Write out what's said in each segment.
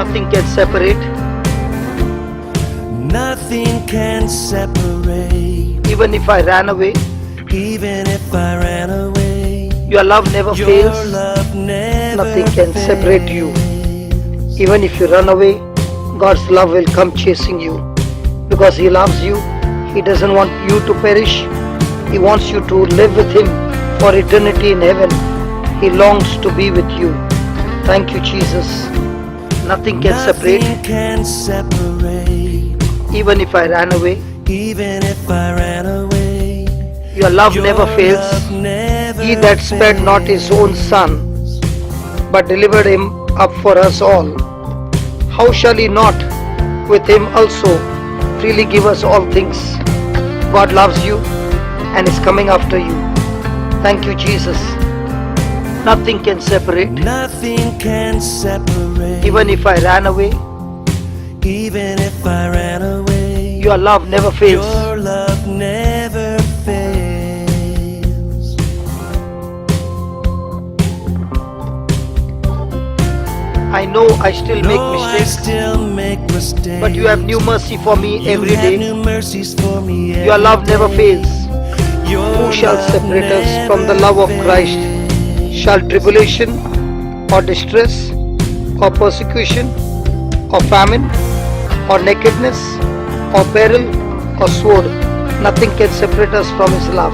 Nothing can separate. Nothing can separate. Even if I ran away, Even if I ran away, your love never your fails. love never Nothing can separate you. fails. Even if you run away, God's love will come chasing you. Because He loves you, He doesn't want you to perish. He wants you to live with Him for eternity in heaven. He longs to be with you. Thank you, Jesus. Nothing can separate. Nothing can separate. Even if I ran away, Even if I ran away, your love your never fails. love never He that spared not His own Son, but delivered Him up for us all, how shall He not with Him also freely give us all things? God loves you and is coming after you. Thank you, Jesus. Nothing can separate. Nothing can separate. Even if I ran away, Even if I ran away, your love never fails. your love never fails. I know I still make No, I mistakes, still make mistakes, but you have new mercy for me You every have day. new mercies for me every Your love never day. fails. Your Who shall love separate us from the never love of Christ? fails. Shall tribulation or distress or persecution or famine or nakedness or peril or sword? Nothing can separate us from His love.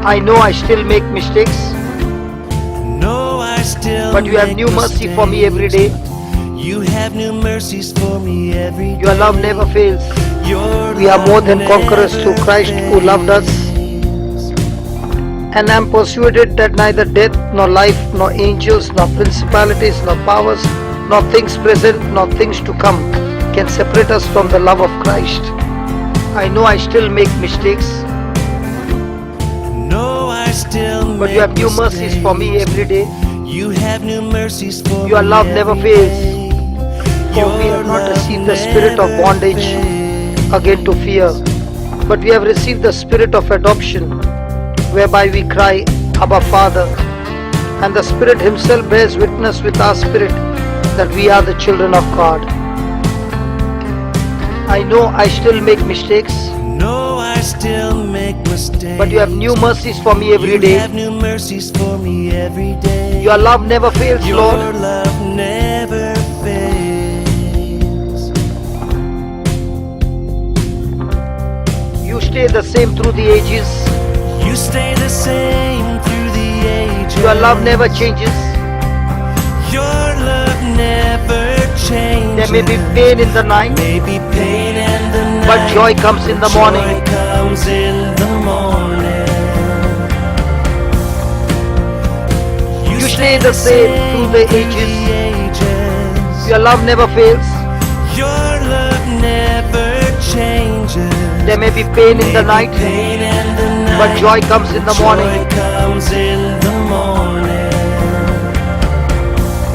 I know I still make mistakes, No, I still but you have make new mercy for me every day. mistakes. You have new mercies for me every day. Your love never fails. Your We are more than love conquerors through never Christ who loved us. fails. And I am persuaded that neither death, nor life, nor angels, nor principalities, nor powers, nor things present, nor things to come can separate us from the love of Christ. I know I still make mistakes, No, I still but you have new mercies for me every day. You have new mercies for Your me love every never fails. day. For we have not received the spirit of bondage again to fear, but we have received the spirit of adoption, whereby we cry, Abba, Father. And the Spirit Himself bears witness with our spirit that we are the children of God. I know I still make mistakes, No, I still make mistakes, but you have new mercies for me every You day. have new mercies for me every day. Your love never fails, Your Lord. love never fails. You stay the same through the ages. You stay the same through the ages. Your love never changes. Your love never changes. There may be pain in the night, Maybe pain in the night, but joy comes in the morning. Joy comes in the morning. You stay the same through the ages. Your love never fails. Your love never changes. There may be pain in the Maybe night, pain in the night, but joy comes in the morning. Joy comes in the morning.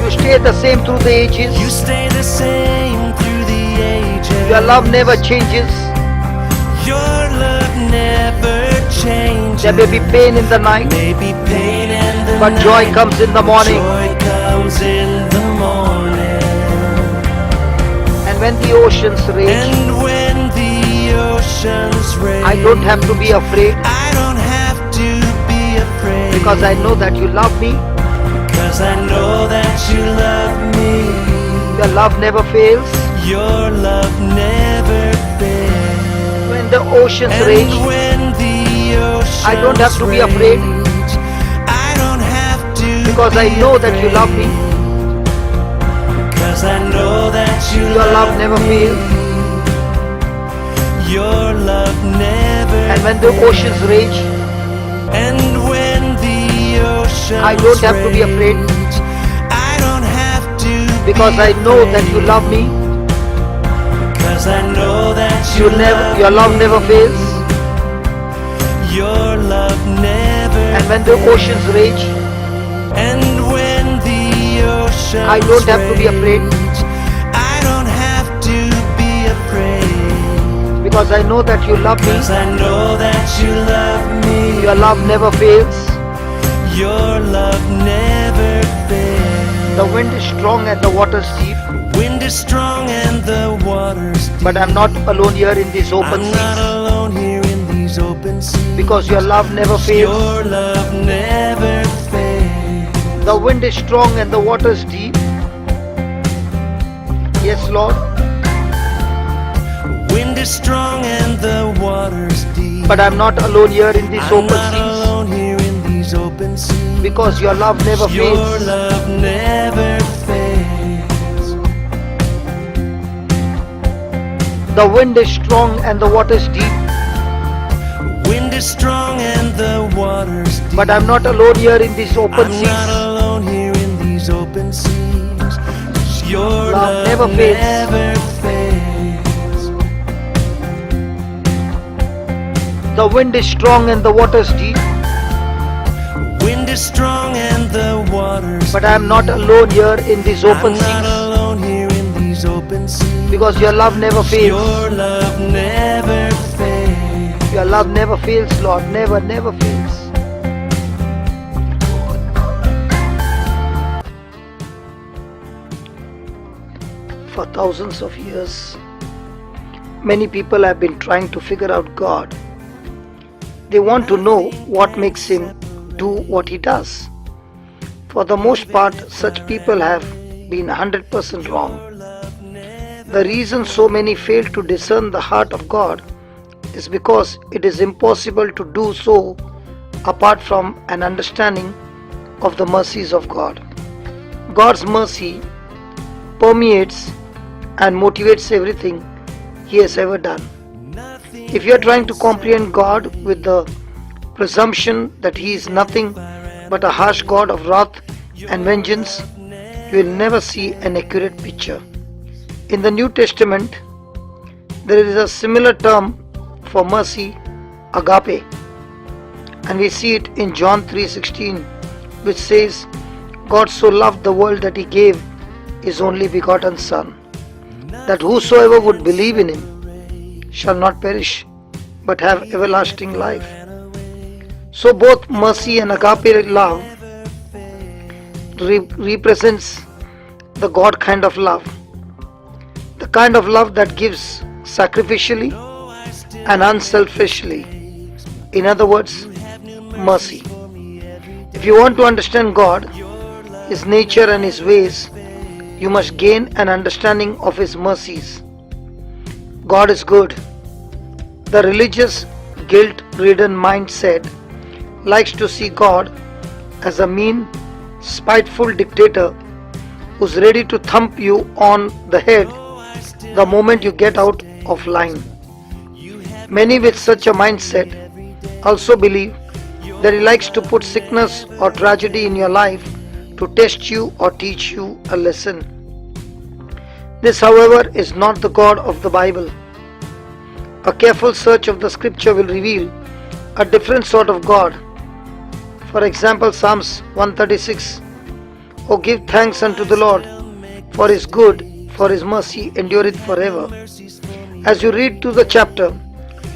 You stay the same through the ages. You stay the same through the ages. Your love never changes. Your love never changes. There may be pain in the night, Maybe pain in the but night, joy comes in the morning. Joy comes in the morning. And when the oceans rage, And when the oceans rage, I don't have to be afraid, I don't have to be afraid, because I know that you love me. because I know that you love me. Your love never fails. Your love never fails. When the oceans And rage, when the oceans I don't have to be afraid, rage, I don't have to because I be know that you love me. Because I know that you Your love never fails. Your love never And when the oceans rage, And when the oceans I don't have to be afraid, rage, I don't have to because be I know that you afraid, love me. Because I know that You never, your love never fails. Your love never And when the oceans rage, And when the oceans I don't have to be afraid, rage, I don't have to be afraid, because I know that you love me. because I know that you love me. Your love never fails. Your love never fails. The wind is strong and the waters deep, Wind is strong and the water's deep. but I'm not alone here in these open I'm not seas, alone here in these open seas. because your love never fails. Your love never fails. The wind is strong and the waters deep. Yes, Lord, Wind is strong and the water's deep. but I'm not alone here in these I'm open not seas, alone here in these open seas. because your love never Your fails. love never fails. The wind is strong and the waters deep, Wind is strong and the water's deep. but I'm not alone here in these open I'm not seas, alone here in these open seas. Your Love love never fails. never fails. the wind is strong and the waters deep, Wind is strong and the water's but I'm not alone here in these open I'm not seas, alone here in these open seas. because your love never fails. Your love never fails. Your love never fails, Lord, never fails. For thousands of years, many people have been trying to figure out God. They want to know what makes Him do what He does. For the most part, such people have been 100% wrong. The reason so many fail to discern the heart of God is because it is impossible to do so apart from an understanding of the mercies of God. God's mercy permeates and motivates everything He has ever done. If you are trying to comprehend God with the presumption that He is nothing but a harsh God of wrath and vengeance, you will never see an accurate picture. In the New Testament, there is a similar term for mercy, agape, and we see it in John 3:16, which says, God so loved the world that He gave His only begotten Son, that whosoever would believe in Him shall not perish, but have everlasting life. So both mercy and agape love represents the God kind of love, the kind of love that gives sacrificially and unselfishly. In other words, mercy. If you want to understand God, His nature and His ways, you must gain an understanding of His mercies. God is good. The religious, guilt-ridden mindset likes to see God as a mean, spiteful dictator who's ready to thump you on the head the moment you get out of line. Many with such a mindset also believe that He likes to put sickness or tragedy in your life to test you or teach you a lesson. This, however, is not the God of the Bible. A careful search of the scripture will reveal a different sort of God. For example, Psalms 136, "O give thanks unto the Lord, for His good, for His mercy endureth forever." As you read through the chapter,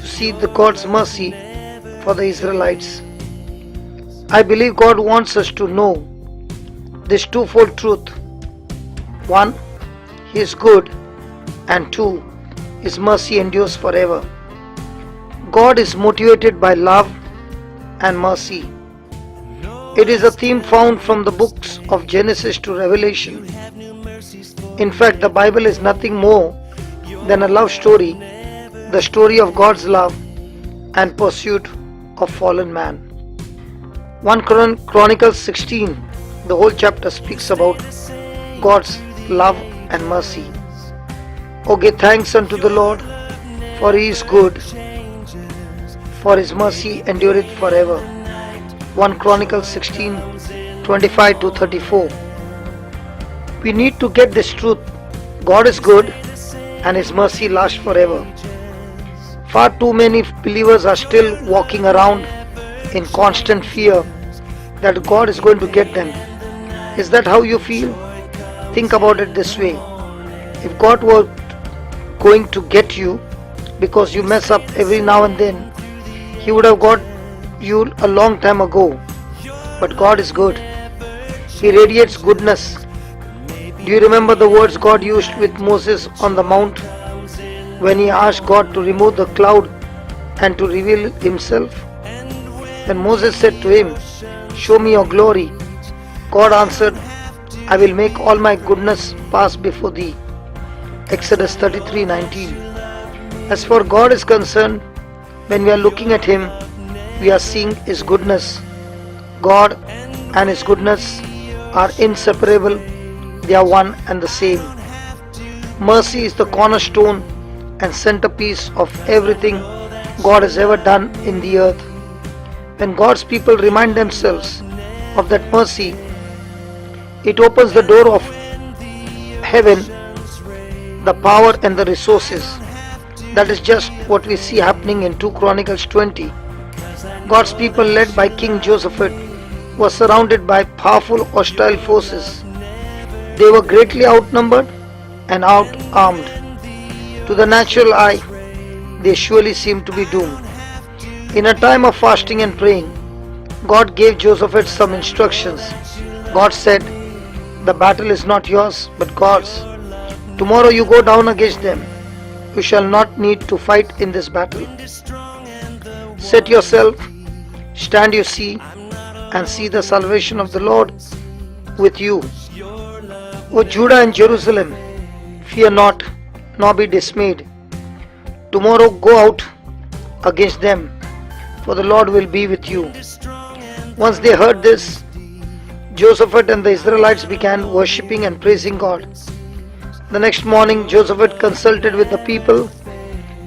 you see the God's mercy for the Israelites. I believe God wants us to know this twofold truth. One, He is good, and two, His mercy endures forever. God is motivated by love and mercy. It is a theme found from the books of Genesis to Revelation. In fact, the Bible is nothing more than a love story, the story of God's love and pursuit of fallen man. 1 Chronicles 16, the whole chapter speaks about God's love and mercy. "O give thanks unto the Lord, for He is good, for His mercy endureth forever." 1 Chronicles 16, 25 to 34. We need to get this truth. God is good and His mercy lasts forever. Far too many believers are still walking around in constant fear that God is going to get them. Is that how you feel? Think about it this way. If God were going to get you because you mess up every now and then, He would have got you a long time ago. But God is good. He radiates goodness Do you remember the words God used with Moses on the mount when he asked God to remove the cloud and to reveal himself? When Moses said to him, "Show me your glory," God answered, "I will make all my goodness pass before thee." Exodus 33:19. As far as God is concerned, when we are looking at Him, we are seeing His goodness. God and His goodness are inseparable. They are one and the same. Mercy is the cornerstone and centerpiece of everything God has ever done in the earth. When God's people remind themselves of that mercy, it opens the door of heaven, the power and the resources. That is just what we see happening in 2 Chronicles 20. God's people, led by King Jehoshaphat, were surrounded by powerful hostile forces. They were greatly outnumbered and out-armed. To the natural eye, they surely seemed to be doomed. In a time of fasting and praying, God gave Jehoshaphat some instructions. God said, "The battle is not yours, but God's. Tomorrow you go down against them. You shall not need to fight in this battle. Set yourself, stand you see, and see the salvation of the Lord with you. O Judah and Jerusalem, fear not, nor be dismayed. Tomorrow go out against them, for the Lord will be with you." Once they heard this, Jehoshaphat and the Israelites began worshipping and praising God. The next morning, Jehoshaphat consulted with the people,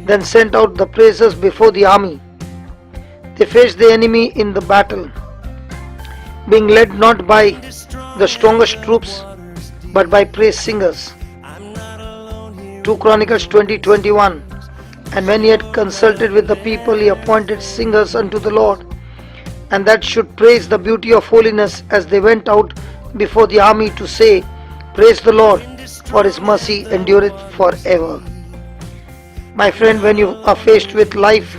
then sent out the praisers before the army. They faced the enemy in the battle, being led not by the strongest troops, but by praise singers. 2 Chronicles 20:21. And when he had consulted with the people, he appointed singers unto the Lord, and that should praise the beauty of holiness as they went out before the army to say, "Praise the Lord, for His mercy endureth forever." My friend, when you are faced with life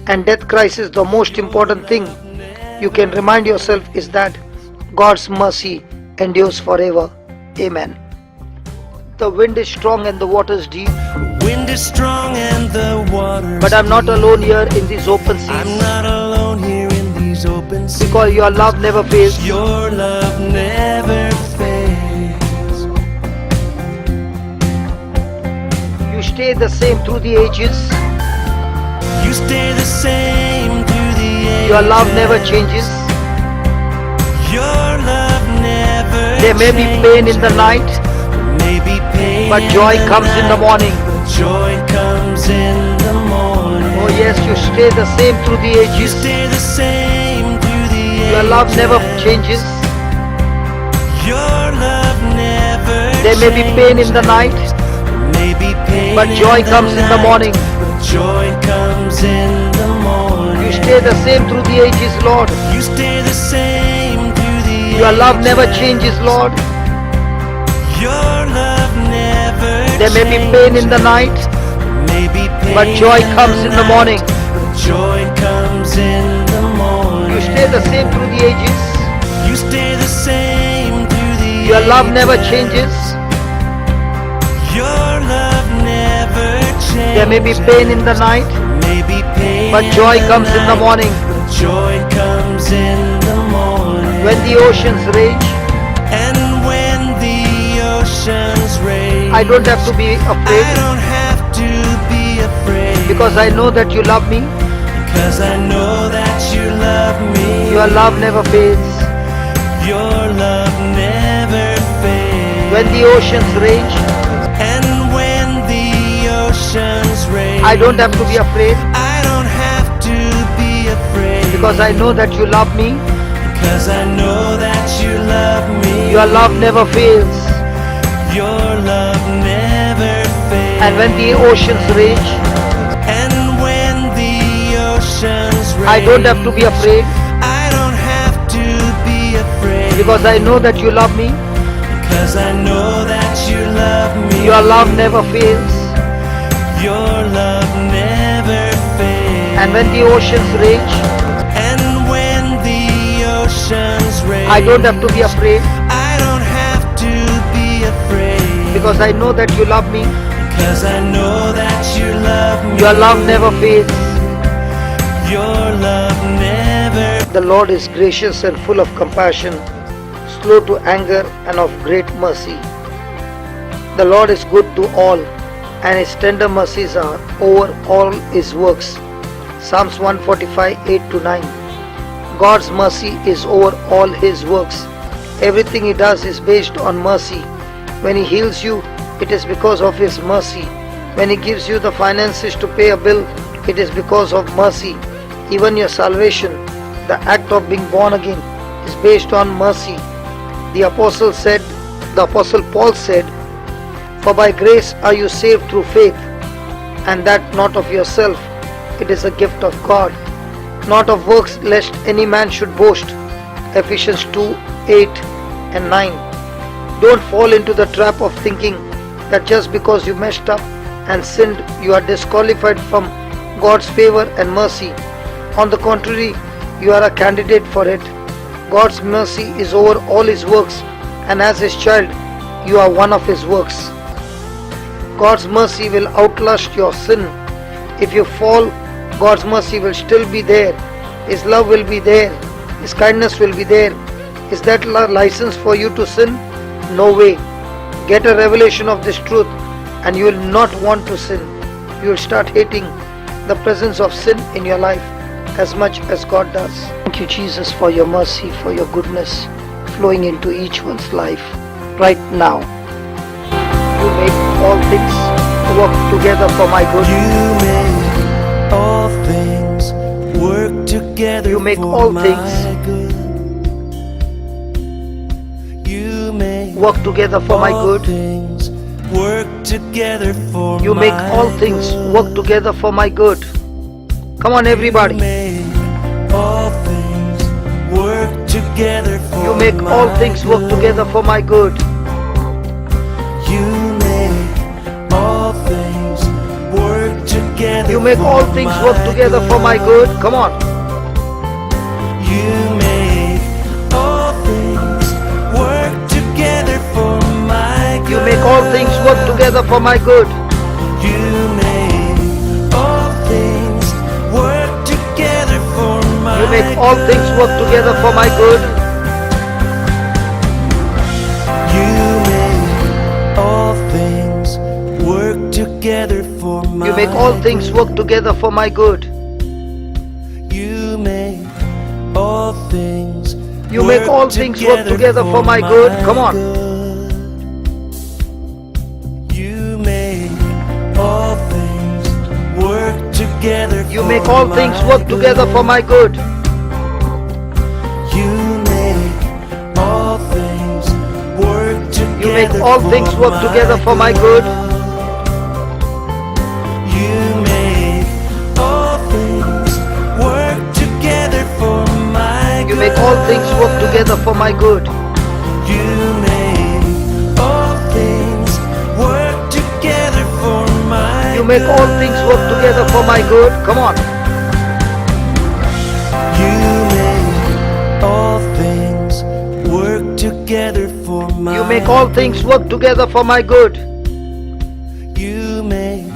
and death crisis, the most important thing you can remind yourself is that God's mercy endures forever. Amen. The wind is strong and the waters deep, Wind is strong and the water. but I'm not alone here in these open I'm seas, not alone here in these open seas. because your love never fails. Your love never fails. You stay the same through the ages. You stay the same through the ages. Your love never changes. Your love never There may be pain in the night, May be pain but joy in comes in the night, morning. but joy comes in the morning. Oh yes, you stay the same through the You ages. stay the same through the ages. Your love never changes. Your love never There may be pain in the night, May be pain but joy in comes in the night, morning. but joy comes in the morning. You stay the same through the ages, Lord. You stay the same through the Your love ages. never changes, Lord. Your love never There may be pain in the night, May be pain but joy in comes in the night, morning. but joy comes in the morning. You stay the same through the ages. You stay the same through the Your love ages. never changes. Your love never changes. There may be pain in the night, May be pain but joy in comes in the night, morning. but joy comes in the morning. When the oceans rage, And when the oceans rage, I don't have to be I afraid, don't have to be afraid, because I know that you love me. because I know that you love me. Your love never fades. Your love never fades. When the oceans rage, And when the oceans rage, I don't have to be afraid, I don't have to be afraid, because I know that you love me. because I know that you love me. Your love never fails. Your love never fails. And when the oceans rage, And when the oceans rage, I don't have to be afraid, I don't have to be afraid, because I know that you love me. because I know that you love me. Your love never fails. Your love never fails. And when the oceans rage, And when the oceans rage, I don't have to be afraid, I don't have to be afraid, because I know that you love me. Because I know that you love me. Your love never fades. Your love never. The Lord is gracious and full of compassion, slow to anger and of great mercy. The Lord is good to all, and His tender mercies are over all His works. Psalms 145, 8-9. God's mercy is over all His works. Everything He does is based on mercy. When He heals you, it is because of His mercy. When He gives you the finances to pay a bill, it is because of mercy. Even your salvation, the act of being born again, is based on mercy. The Apostle Paul said, "For by grace are you saved through faith, and that not of yourself, it is a gift of God, not of works, lest any man should boast." Ephesians 2, 8 and 9. Don't fall into the trap of thinking that just because you messed up and sinned, you are disqualified from God's favor and mercy. On the contrary, you are a candidate for it. God's mercy is over all His works, and as His child, you are one of His works. God's mercy will outlast your sin. If you fall, God's mercy will still be there. His love will be there. His kindness will be there. Is that license for you to sin? No way. Get a revelation of this truth and you will not want to sin. You will start hating the presence of sin in your life as much as God does. Thank you, Jesus, for your mercy, for your goodness flowing into each one's life right now. You make all things work together for my good. You make all things work together. You make for all my things good. You make work together for my all good. things work together for You my make all things good. work together for my good. Come on, everybody. You make all things work together for You make all my things work good. together for my good. You make all things work together. You make all for things my work together for my good. Come on. You make all things work together for my good. You make all things work together for my good. You make all things work together for my You make all things work together for my good. You make all things work together for my You make all things work together for my good. You make all things You make all things work together for my good. Come on. You make all things work together. You make all things work together for my good. You make all things work together. You make all things work together for my good. You make all things work together for my good. You make all things work together for my good. You make all things work together for my You make all things work together for my good. Come on. You make all things work together for my You make all things work together for my good. You make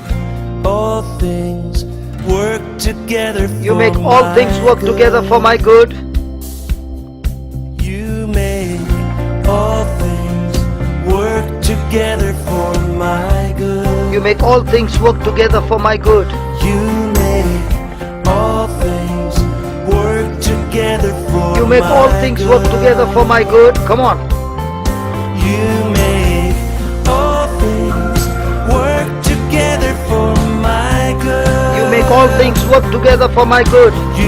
all things work together for You make all my things work good. together for my good. You make all things work together for my good. You make all things work together for my good. You make all things work together for You make all my things good. work together for my good. Come on. You make all things work together for my good. You make all things work together for my good. You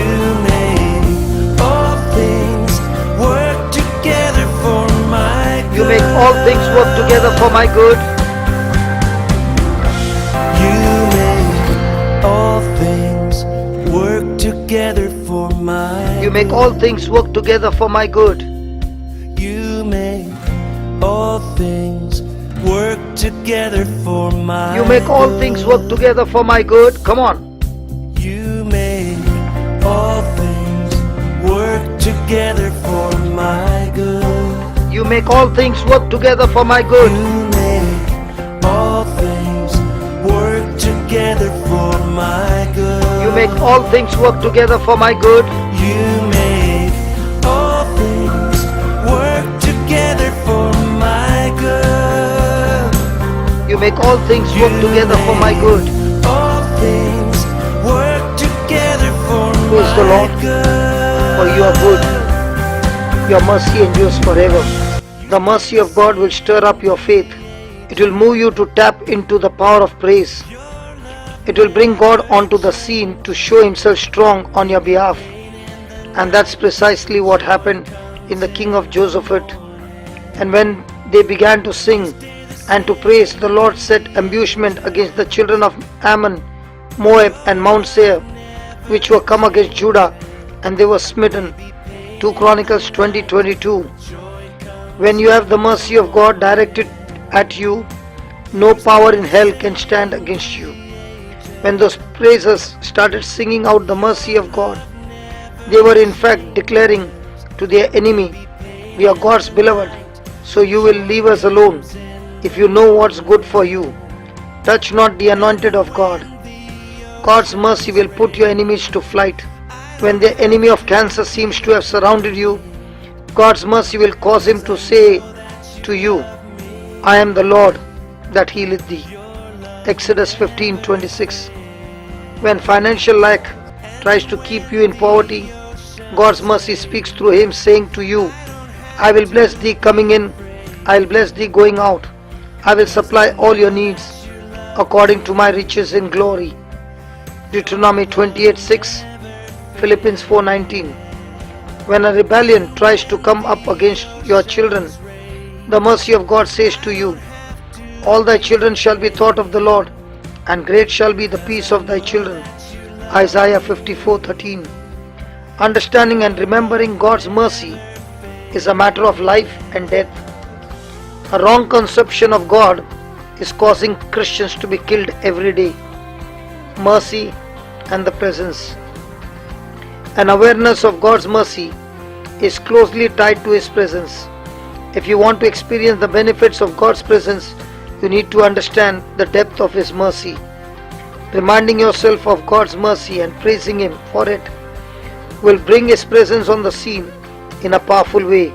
make all things work together for my good. You make all things work together for my good. You make all things work together for my You make all things work together for my good. You make all things work together for my You make all things work together for my good. Come on. You make all things work together for my good. You make all things work together for my good. You make together for my good. You make all things work together for my good. You make all things work together for my good. You make all things work together for my good. All things work together for Praise the my Lord, good. for you are good. Your mercy endures forever. The mercy of God will stir up your faith. It will move you to tap into the power of praise. It will bring God onto the scene to show himself strong on your behalf. And that's precisely what happened in the King of Jehoshaphat. And when they began to sing and to praise, the Lord set ambushment against the children of Ammon, Moab and Mount Seir, which were come against Judah, and they were smitten. 2 Chronicles 20:22. When you have the mercy of God directed at you, no power in hell can stand against you. When those praisers started singing out the mercy of God, they were in fact declaring to their enemy, "We are God's beloved, so you will leave us alone if you know what's good for you. Touch not the anointed of God." God's mercy will put your enemies to flight. When the enemy of cancer seems to have surrounded you, God's mercy will cause him to say to you, "I am the Lord that healeth thee." Exodus 15:26. When financial lack tries to keep you in poverty, God's mercy speaks through him, saying to you, "I will bless thee coming in, I will bless thee going out, I will supply all your needs according to my riches in glory." Deuteronomy 28:6, Philippians 4:19. When a rebellion tries to come up against your children, the mercy of God says to you, "All thy children shall be taught of the Lord, and great shall be the peace of thy children." Isaiah 54:13. Understanding and remembering God's mercy is a matter of life and death. A wrong conception of God is causing Christians to be killed every day. Mercy and the presence. An awareness of God's mercy is closely tied to His presence. If you want to experience the benefits of God's presence, you need to understand the depth of His mercy. Reminding yourself of God's mercy and praising Him for it will bring His presence on the scene in a powerful way.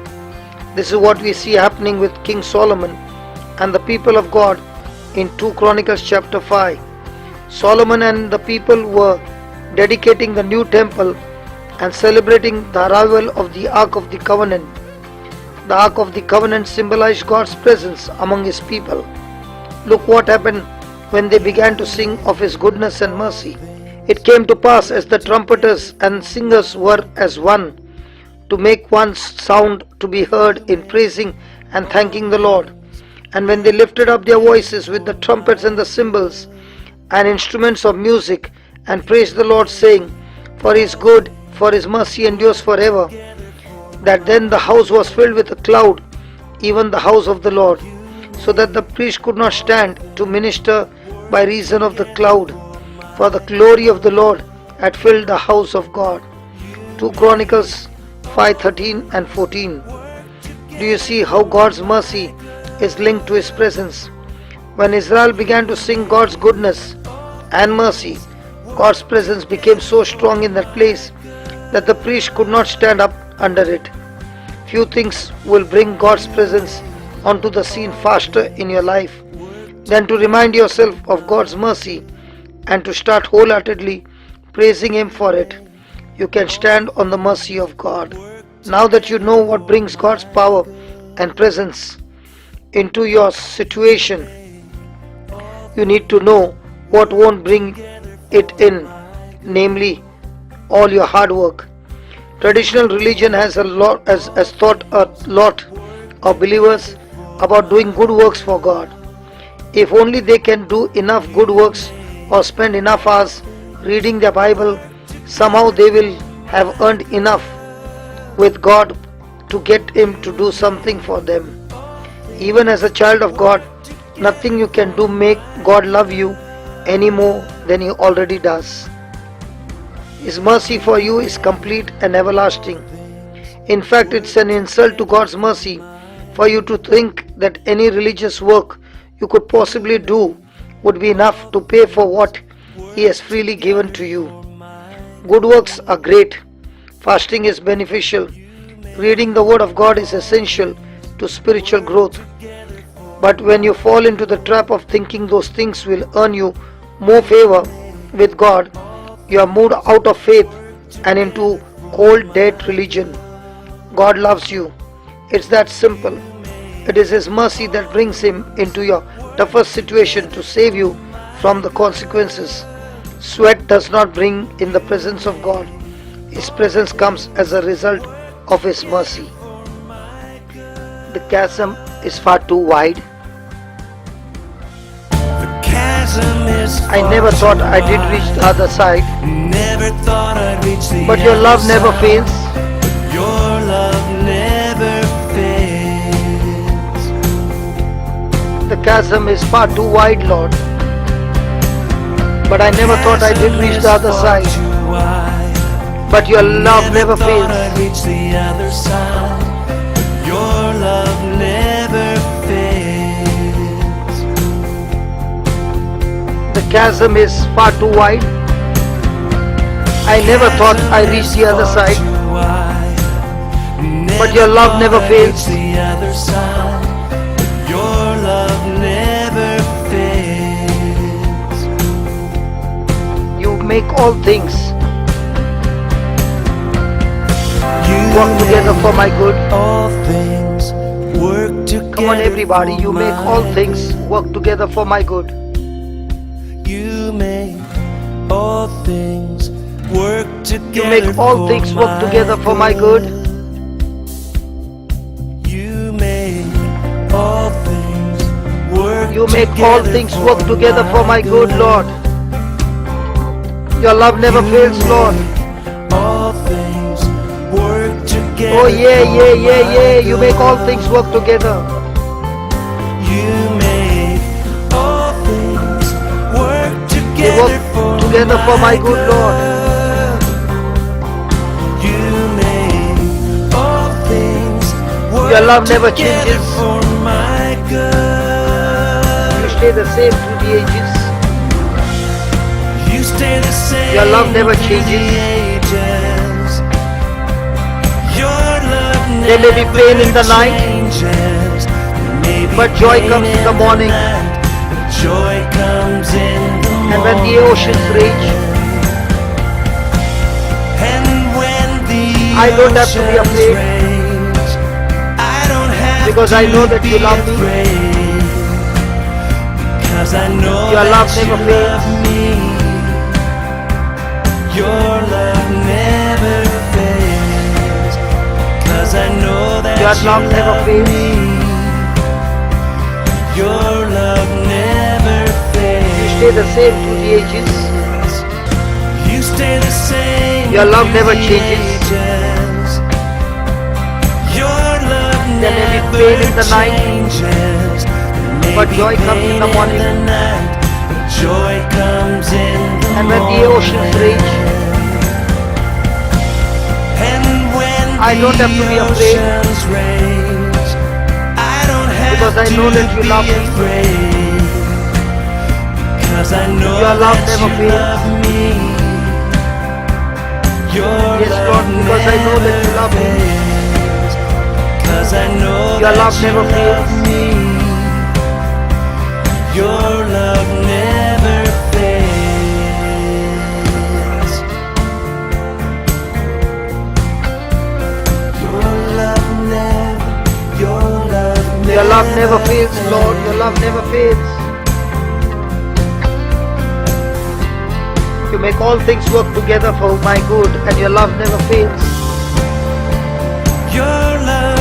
This is what we see happening with King Solomon and the people of God in 2 Chronicles chapter 5. Solomon and the people were dedicating the new temple and celebrating the arrival of the Ark of the Covenant. The Ark of the Covenant symbolized God's presence among His people. Look what happened when they began to sing of His goodness and mercy. It came to pass as the trumpeters and singers were as one, to make one sound to be heard in praising and thanking the Lord. And when they lifted up their voices with the trumpets and the cymbals and instruments of music and praised the Lord, saying, "For He is good, for His mercy endures forever," that then the house was filled with a cloud, even the house of the Lord, so that the priest could not stand to minister by reason of the cloud, for the glory of the Lord had filled the house of God. 2 Chronicles 5:13 and 14. Do you see how God's mercy is linked to His presence? When Israel began to sing God's goodness and mercy, God's presence became so strong in that place that the priest could not stand up under it. Few things will bring God's presence onto the scene faster in your life than to remind yourself of God's mercy and to start wholeheartedly praising Him for it. You can stand on the mercy of God. Now that you know what brings God's power and presence into your situation, you need to know what won't bring it in, namely all your hard work. Traditional religion has taught a lot of believers about doing good works for God. If only they can do enough good works or spend enough hours reading the Bible, somehow they will have earned enough with God to get Him to do something for them. Even as a child of God, nothing you can do make God love you any more than He already does. His mercy for you is complete and everlasting. In fact, it's an insult to God's mercy for you to think that any religious work you could possibly do would be enough to pay for what He has freely given to you. Good works are great. Fasting is beneficial. Reading the Word of God is essential to spiritual growth. But when you fall into the trap of thinking those things will earn you more favor with God, you are moved out of faith and into cold, dead religion. God loves you. It's that simple. It is His mercy that brings Him into your toughest situation to save you from the consequences. Sweat does not bring in the presence of God. His presence comes as a result of His mercy. The chasm is far too wide. I never thought I did reach the other side, but your love never fails. Your love never fails. The chasm is far too wide, Lord, but I never thought I did reach the other side. But your love never fails. Your love never fails. The chasm is far too wide. I never thought I reached the other side. But your love never fails. Your love never fails. You make all things work together for my good. All things work together. Come on, everybody, you make all things work together for my good. You make all things work together. You make all things work together for my good. You make all things work. You make all things work together for my good, Lord. Your love never fails, Lord. All things work together. Oh yeah. You make all things work together. You make all things work They together work together for my good, Lord. You make all things work Your love never together changes. for my good. You stay the same through the ages. You stay the same. Your love never through the changes. ages. Your love There may be pain in the never night, changes. There may be but joy pain comes in the morning. night, but joy comes in the morning. And when the oceans rage, And when the I don't have to be oceans afraid, rage, I don't have because to I know that you be love me. afraid, because I know Your that love you never love fails. me. Your love never fails, because I know that Your you love never love fails. me. Your love never you fails. stay the same through the ages. You stay the same. Your love through never the changes. ages. Your love There may be never pain in the night, changes. There may but be joy comes in the pain morning. the night, but joy comes in the And when the morning. oceans rage, And when I don't have to be the afraid, oceans rage, I don't have because I know that you to love be me. afraid, because I know Your love that never you fails. love me. Your Yes, Lord, love because I know that you love me. fails, 'cause I know Your that love you never love fails. me. Your love never fails. Your love never, your love never. Your love never fails, Lord. Your love never fails. You make all things work together for my good, and your love never fails. Your love